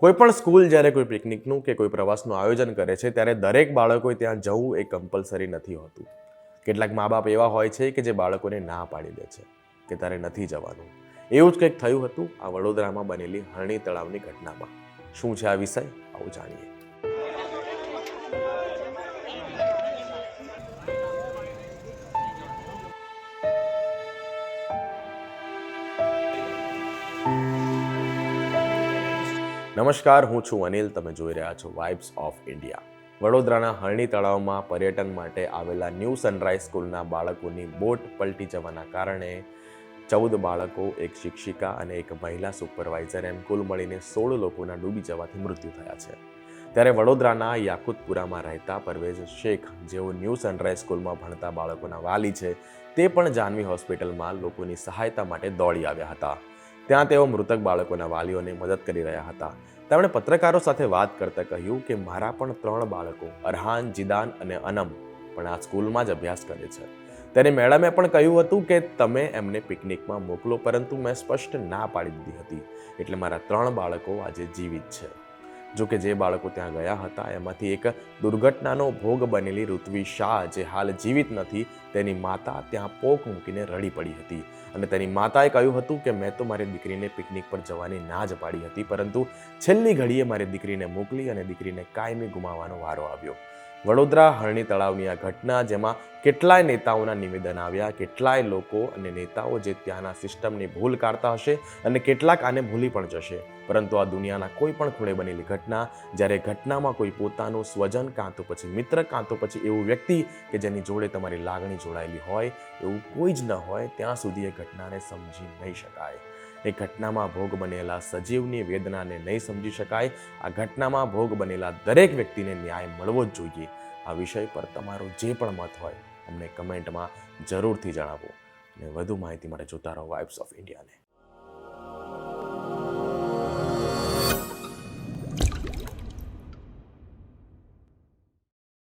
કોઈપણ સ્કૂલ જ્યારે કોઈ પિકનિકનું કે કોઈ પ્રવાસનું આયોજન કરે છે ત્યારે દરેક બાળકોએ ત્યાં જવું એ કમ્પલસરી નથી હોતું. કેટલાક મા બાપ એવા હોય છે કે જે બાળકોને ના પાડી દે છે કે તારે નથી જવાનું. એવું જ કંઈક થયું હતું આ વડોદરામાં બનેલી હરણી તળાવની ઘટનામાં. શું છે આ વિષય, આવું જાણીએ. નમસ્કાર, હું છું અનિલ. તમે જોઈ રહ્યા છો વાઇબ્સ ઓફ ઇન્ડિયા. વડોદરાના હરણી તળાવમાં પર્યટન માટે આવેલા ન્યૂ સનરાઈઝ સ્કૂલના બાળકોની બોટ પલટી જવાના કારણે 14 બાળકો, એક શિક્ષિકા અને એક મહિલા સુપરવાઇઝર એમ કુલ મળીને 16 લોકોના ડૂબી જવાથી મૃત્યુ થયા છે. ત્યારે વડોદરાના યાકુતપુરામાં રહેતા પરવેઝ શેખ, જેઓ ન્યૂ સનરાઈઝ સ્કૂલમાં ભણતા બાળકોના વાલી છે, તે પણ જાનવી હોસ્પિટલમાં લોકોની સહાયતા માટે દોડી આવ્યા હતા. ત્યાં તેઓ મૃતક બાળકોના વાલીઓને મદદ કરી રહ્યા હતા. તેમણે પત્રકારો સાથે વાત કરતા કહ્યું કે મારા પણ 3 બાળકો અરહાન, જીદાન અને અનમ પણ આ સ્કૂલમાં જ અભ્યાસ કરે છે. ત્યારે મેડમે પણ કહ્યું હતું કે તમે એમને પિકનિકમાં મોકલો, પરંતુ મેં સ્પષ્ટ ના પાડી દીધી હતી. એટલે મારા 3 બાળકો આજે જીવિત છે. જો કે જે બાળકો ત્યાં ગયા હતા એમાંથી એક દુર્ઘટનાનો ભોગ બનેલી ઋત્વી શાહ, જે હાલ જીવિત નથી, તેની માતા ત્યાં પોક મૂકીને રડી પડી હતી. અને તેની માતાએ કહ્યું હતું કે મેં તો મારી દીકરીને પિકનિક પર જવાની ના જ પાડી હતી, પરંતુ છેલ્લી ઘડીએ મારી દીકરીને મોકલી અને દીકરીને કાયમી ગુમાવવાનો વારો આવ્યો. વડોદરા હરણી તળાવની આ ઘટના, જેમાં કેટલાય નેતાઓના નિવેદન આવ્યા, કેટલાય લોકો અને નેતાઓ જે ત્યાંના સિસ્ટમની ભૂલ કાઢતા હશે અને કેટલાક આને ભૂલી પણ જશે, પરંતુ આ દુનિયાના કોઈ પણ ખૂણે બનેલી ઘટના, જ્યારે ઘટનામાં કોઈ પોતાનું સ્વજન કાં તો પછી મિત્ર કાં તો પછી એવું વ્યક્તિ કે જેની જોડે તમારી લાગણી જોડાયેલી હોય, એવું કોઈ જ ન હોય, ત્યાં સુધી એ ઘટનાને સમજી નહીં શકાય. એ ઘટનામાં ભોગ બનેલા સજીવની વેદનાને નહીં સમજી શકાય. આ ઘટનામાં ભોગ બનેલા દરેક વ્યક્તિને ન્યાય મળવો જ જોઈએ. આ વિષય પર તમારો જે પણ મત હોય અમને કમેન્ટમાં જરૂરથી જણાવો. અને વધુ માહિતી માટે જોતા રહો વાઇબ્સ ઓફ ઇન્ડિયાને.